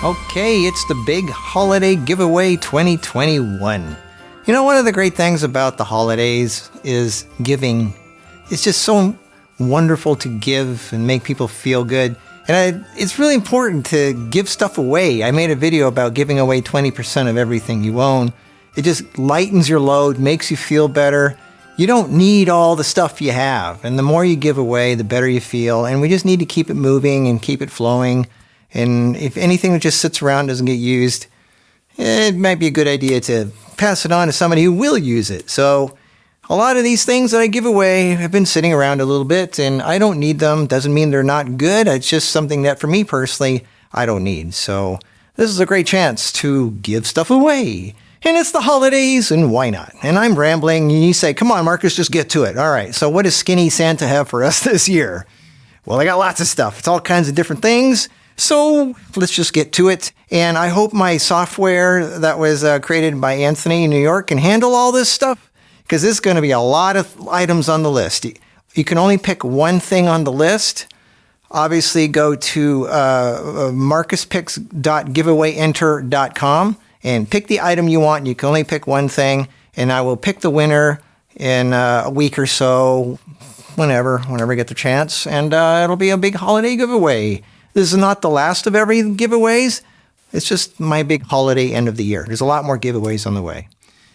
Okay, it's the big holiday giveaway 2021. You know, one of the great things about the holidays is giving. It's just so wonderful to give and make people feel good. And it's really important to give stuff away. I made a video about giving away 20% of everything you own. It just lightens your load, makes you feel better. You don't need all the stuff you have. And the more you give away, the better you feel. And we just need to keep it moving and keep it flowing. And if anything that just sits around doesn't get used, it might be a good idea to pass it on to somebody who will use it. So a lot of these things that I give away have been sitting around a little bit, and I don't need them. Doesn't mean they're not good. It's just something that, for me personally, I don't need. So this is a great chance to give stuff away. And it's the holidays, and why not? And I'm rambling, and you say, come on, Marcus, just get to it. All right, so what does Skinny Santa have for us this year? Well, I got lots of stuff. It's all kinds of different things. So let's just get to it. And I hope my software that was created by Anthony in New York can handle all this stuff, because there's going to be a lot of items on the list. You can only pick one thing on the list. Obviously, go to MarkusPix.giveawayenter.com and pick the item you want. You can only pick one thing, and I will pick the winner in a week or so, whenever I get the chance. And it'll be a big holiday giveaway. This is not the last of every giveaways. It's just my big holiday end of the year. There's a lot more giveaways on the way.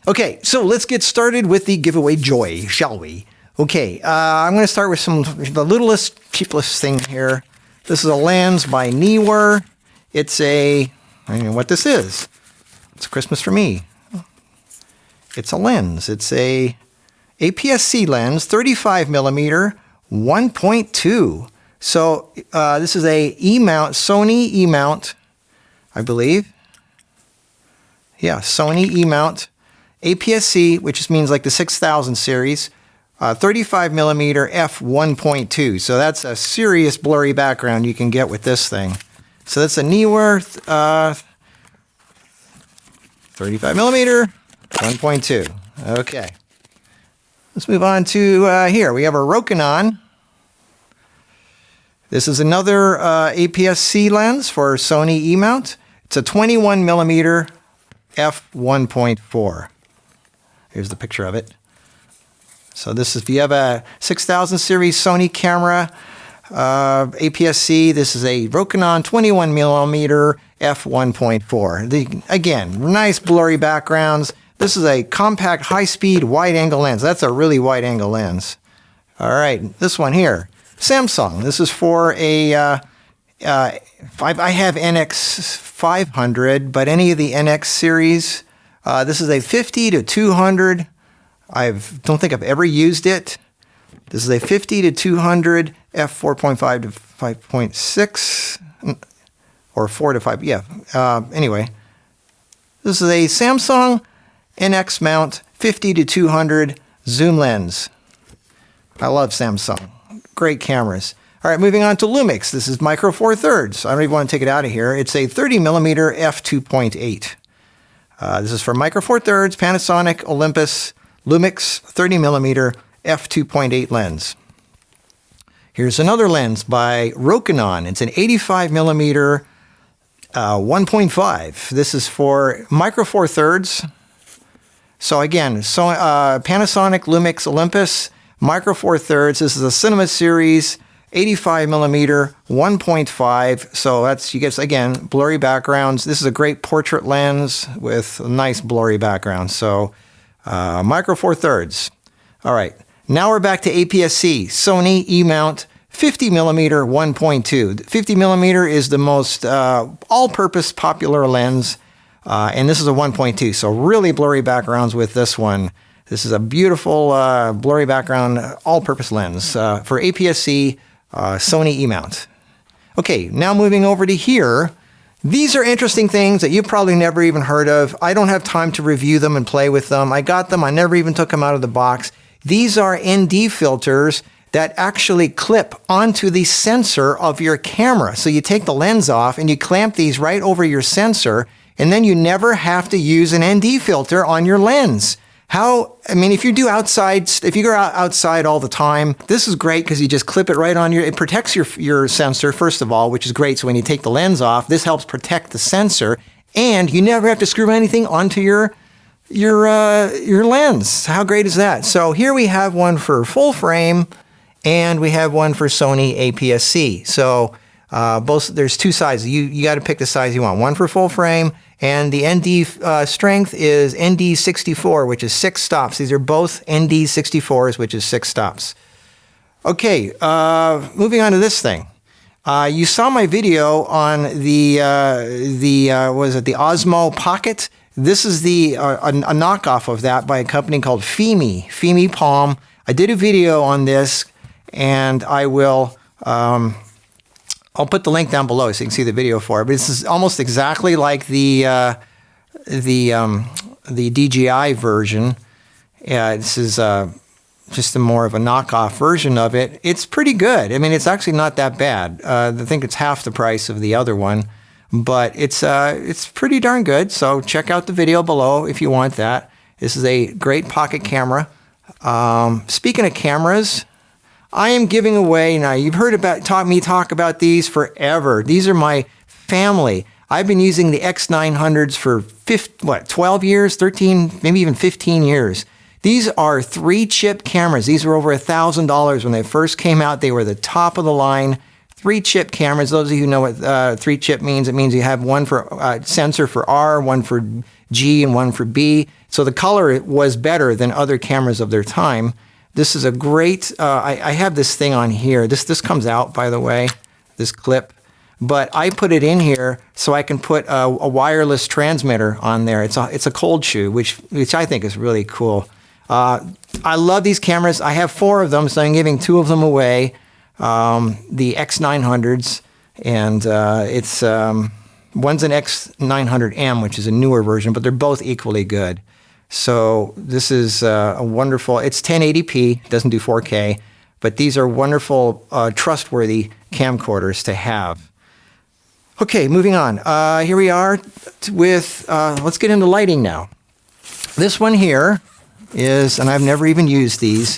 Okay, so let's get started with the giveaway joy, shall we? Okay, I'm going to start with the littlest, cheapest thing here. This is a lens by Neewer. It's I don't know what this is. It's Christmas for me. It's a lens. It's a APS-C lens, 35 millimeter, 1.2. So this is a E-mount, Sony E-mount, I believe. Yeah, Sony E-mount, APS-C, which just means like the 6000 series, 35 millimeter f1.2. So that's a serious blurry background you can get with this thing. So that's a Neewer 35 millimeter 1.2. Okay. Let's move on to here. We have a Rokinon. This is another APS-C lens for Sony E-mount. It's a 21 millimeter f1.4. Here's the picture of it. So this is, if you have a 6000 series Sony camera, APS-C, this is a Rokinon 21 millimeter f1.4. Again, nice blurry backgrounds. This is a compact, high-speed, wide-angle lens. That's a really wide-angle lens. All right, this one here. Samsung. This is for a, I have NX500, but any of the NX series. This is a 50 to 200. I don't think I've ever used it. This is a 50 to 200 f4.5 to 5.6, or 4 to 5. Yeah. Anyway, this is a Samsung NX mount 50 to 200 zoom lens. I love Samsung. Great cameras. All right, moving on to Lumix. This is micro four thirds. I don't even want to take it out of here. It's a 30 millimeter f2.8. This is for micro four thirds, Panasonic Olympus Lumix 30 millimeter f2.8 lens. Here's another lens by Rokinon. It's an 85 millimeter 1.5. This is for micro four thirds. So again, Panasonic Lumix Olympus micro four thirds. This is a cinema series, 85 millimeter, 1.5. So that's, you get, again, blurry backgrounds. This is a great portrait lens with a nice blurry background. So micro four thirds. All right, now we're back to APS-C, Sony E-mount 50 millimeter, 1.2. 50 millimeter is the most all-purpose popular lens, and this is a 1.2. So really blurry backgrounds with this one. This is a beautiful blurry background, all-purpose lens for APS-C Sony E-mount. Okay, now moving over to here. These are interesting things that you've probably never even heard of. I don't have time to review them and play with them. I got them. I never even took them out of the box. These are ND filters that actually clip onto the sensor of your camera. So you take the lens off and you clamp these right over your sensor, and then you never have to use an ND filter on your lens. I mean, if you do outside, if you go outside all the time, this is great because you just clip it right on it protects your sensor, first of all, which is great. So when you take the lens off, this helps protect the sensor, and you never have to screw anything onto your lens. How great is that? So here we have one for full frame, and we have one for Sony APS-C. So there's two sizes. You got to pick the size you want. One for full frame, and the ND strength is ND64, which is 6 stops. These are both ND64s, which is 6 stops. Okay, moving on to this thing. You saw my video on the Osmo Pocket. This is a knockoff of that by a company called Fimi Palm. I did a video on this, and I will. I'll put the link down below so you can see the video for it. But this is almost exactly like the DJI version. This is just more of a knockoff version of it. It's pretty good. I mean, it's actually not that bad. I think it's half the price of the other one, but it's pretty darn good. So check out the video below if you want that. This is a great pocket camera. Speaking of cameras, I am giving away, now you've heard me talk about these forever. These are my family. I've been using the X900s for 12 years, 13, maybe even 15 years. These are 3-chip cameras. These were over $1,000 when they first came out. They were the top of the line 3-chip cameras. Those of you who know what 3-chip means, it means you have one for sensor for R, one for G, and one for B. So the color was better than other cameras of their time. This is a great, I have this thing on here. This comes out, by the way, this clip. But I put it in here so I can put a wireless transmitter on there. It's a cold shoe, which I think is really cool. I love these cameras. I have 4 of them, so I'm giving 2 of them away. The X900s, and one's an X900M, which is a newer version, but they're both equally good. So this is a wonderful, it's 1080p, doesn't do 4K, but these are wonderful, trustworthy camcorders to have. Okay, moving on. Here we are with, let's get into lighting now. This one here is, and I've never even used these,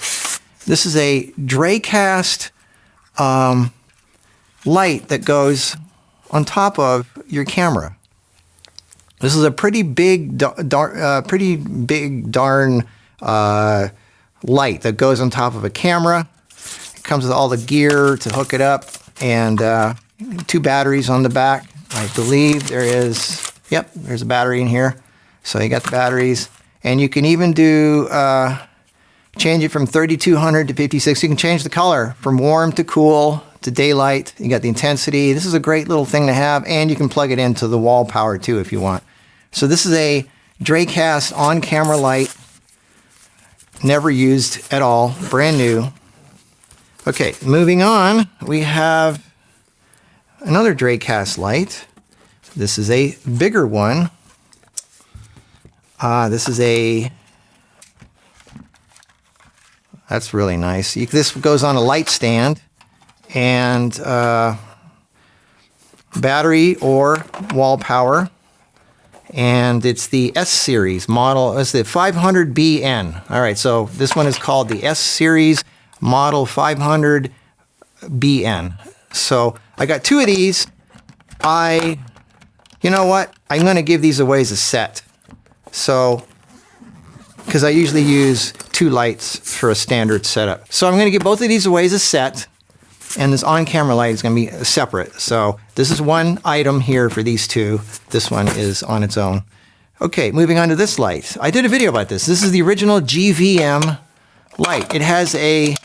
this is a Dracast light that goes on top of your camera. This is a pretty big darn light that goes on top of a camera. It comes with all the gear to hook it up, and 2 batteries on the back. I believe there is, yep, there's a battery in here. So you got the batteries, and you can even do, change it from 3200 to 56. You can change the color from warm to cool to daylight. You got the intensity. This is a great little thing to have, and you can plug it into the wall power too if you want. So this is a Dracast on-camera light, never used at all, brand new. Okay, moving on, we have another Dracast light. This is a bigger one. That's really nice. This goes on a light stand, and battery or wall power. And it's the S series model. It's the 500BN. All right, so this one is called the S series model 500BN. So I got 2 of these. You know what? I'm going to give these away as a set. So, because I usually use 2 lights for a standard setup. So I'm going to give both of these away as a set. And this on-camera light is going to be separate. So this is one item here for these 2. This one is on its own. Okay, moving on to this light. I did a video about this. This is the original GVM light. It has a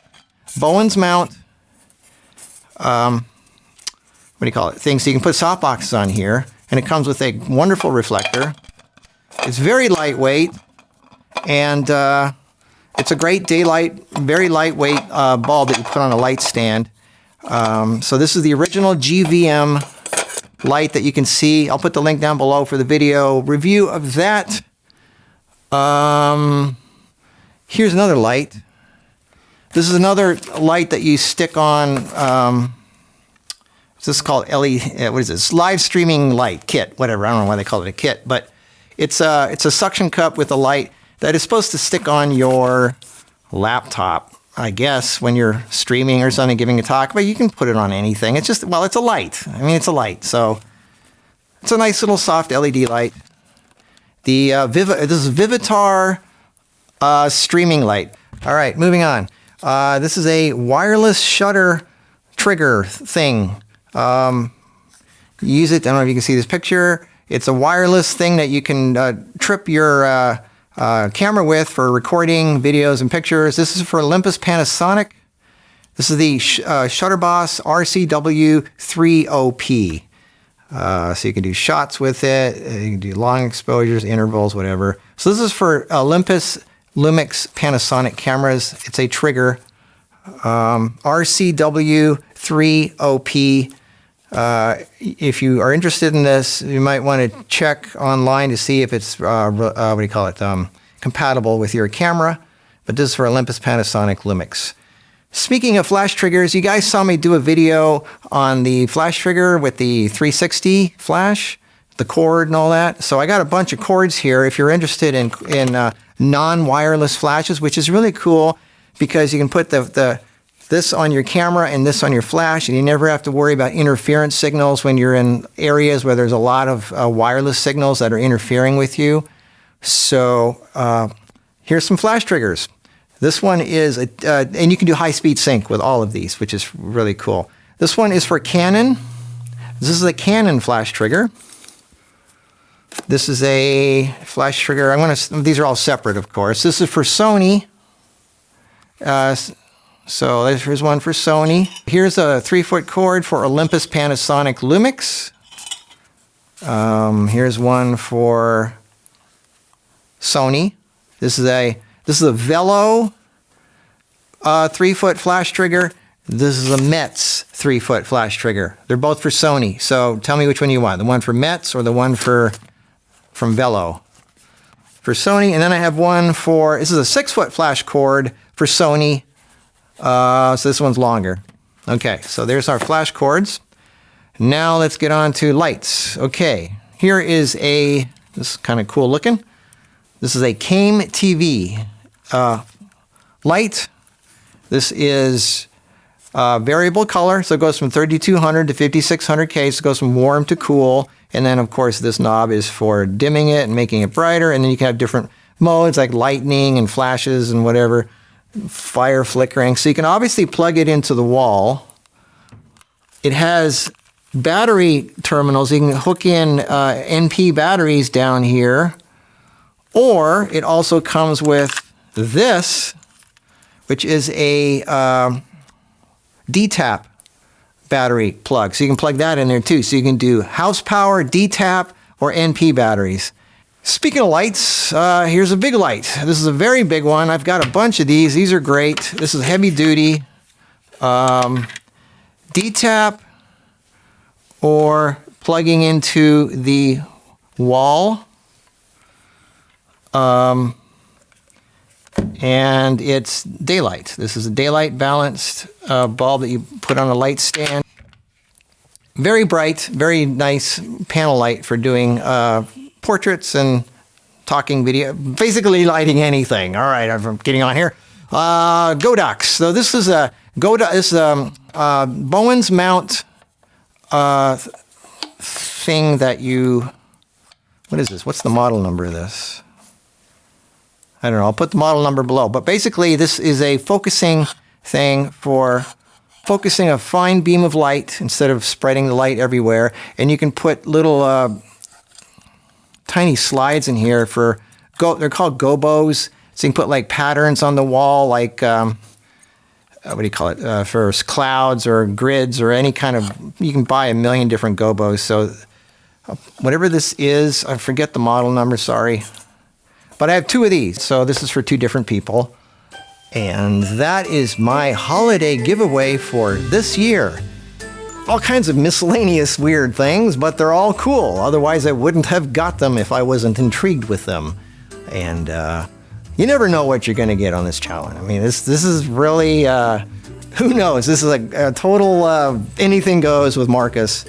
Bowens mount, what do you call it, thing. So you can put softboxes on here. And it comes with a wonderful reflector. It's very lightweight. And it's a great daylight, very lightweight bulb that you put on a light stand. So this is the original GVM light that you can see. I'll put the link down below for the video review of that. Here's another light. This is another light that you stick on, this is called LED, what is this? Live streaming light kit, whatever. I don't know why they call it a kit, but it's a suction cup with a light. that is supposed to stick on your laptop, I guess, when you're streaming or something, giving a talk, but you can put it on anything. It's just, well, it's a light. I mean, it's a light, so it's a nice little soft LED light. The this is Vivitar streaming light. All right, moving on. This is a wireless shutter trigger thing. You use it, I don't know if you can see this picture. It's a wireless thing that you can trip your camera with for recording videos and pictures. This is for Olympus Panasonic. This is the Shutterboss RCW30P. So you can do shots with it. You can do long exposures, intervals, whatever. So this is for Olympus Lumix Panasonic cameras. It's a trigger. RCW30P. If you are interested in this, you might want to check online to see if it's compatible with your camera. But this is for Olympus Panasonic Lumix. Speaking of flash triggers, you guys saw me do a video on the flash trigger with the 360 flash, the cord and all that. So I got a bunch of cords here if you're interested in non-wireless flashes, which is really cool because you can put this on your camera and this on your flash, and you never have to worry about interference signals when you're in areas where there's a lot of wireless signals that are interfering with you. So here's some flash triggers. This one is, and you can do high-speed sync with all of these, which is really cool. This one is for Canon. This is a Canon flash trigger. This is a flash trigger. These are all separate, of course. This is for Sony. So here's one for Sony. Here's a 3-foot cord for Olympus Panasonic Lumix. Here's one for Sony. This is a Velo 3-foot flash trigger. This is a Metz 3-foot flash trigger. They're both for Sony. So tell me which one you want. The one for Metz or the one from Velo? For Sony. And then I have one for, this is a 6-foot flash cord for Sony. So this one's longer. Okay, so there's our flash cords. Now let's get on to lights. Okay, here is this is kind of cool looking. This is a CAML-TV light. This is variable color, so it goes from 3200 to 5600K, so it goes from warm to cool. And then, of course, this knob is for dimming it and making it brighter. And then you can have different modes like lightning and flashes and whatever, fire flickering. So you can obviously plug it into the wall. It has battery terminals. You can hook in NP batteries down here. Or it also comes with this, which is a D-tap battery plug. So you can plug that in there too. So you can do house power, D-tap, or NP batteries. Speaking of lights, here's a big light. This is a very big one. I've got a bunch of these. These are great. This is heavy duty. D-tap or plugging into the wall. And it's daylight. This is a daylight balanced bulb that you put on a light stand. Very bright, very nice panel light for doing portraits and talking video, basically lighting anything. All right, I'm getting on here. Godox. So this is a Bowen's mount thing that you, what is this? What's the model number of this? I don't know, I'll put the model number below. But basically, this is a focusing thing for focusing a fine beam of light instead of spreading the light everywhere. And you can put little tiny slides in here for, they're called gobos. So you can put like patterns on the wall, like, what do you call it, for clouds or grids or any kind of, you can buy a million different gobos. So whatever this is, I forget the model number, sorry. But I have two of these, so this is for two different people. And that is my holiday giveaway for this year. All kinds of miscellaneous weird things, but they're all cool. Otherwise, I wouldn't have got them if I wasn't intrigued with them. And you never know what you're going to get on this challenge. I mean, this is really, who knows? This is a total anything goes with Marcus.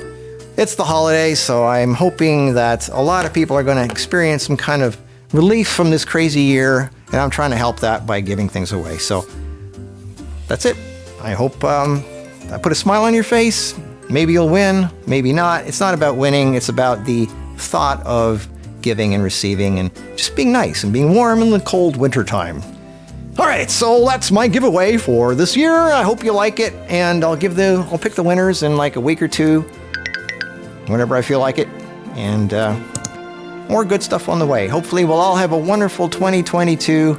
It's the holidays, so I'm hoping that a lot of people are going to experience some kind of relief from this crazy year, and I'm trying to help that by giving things away. So that's it. I hope I put a smile on your face. Maybe you'll win, maybe not. It's not about winning. It's about the thought of giving and receiving and just being nice and being warm in the cold winter time. All right, so that's my giveaway for this year. I hope you like it, and I'll pick the winners in like a week or two, whenever I feel like it, and more good stuff on the way. Hopefully we'll all have a wonderful 2022.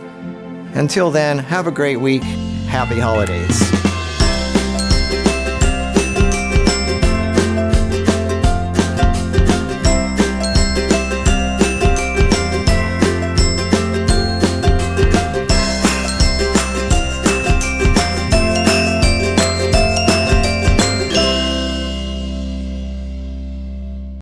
Until then, have a great week. Happy holidays.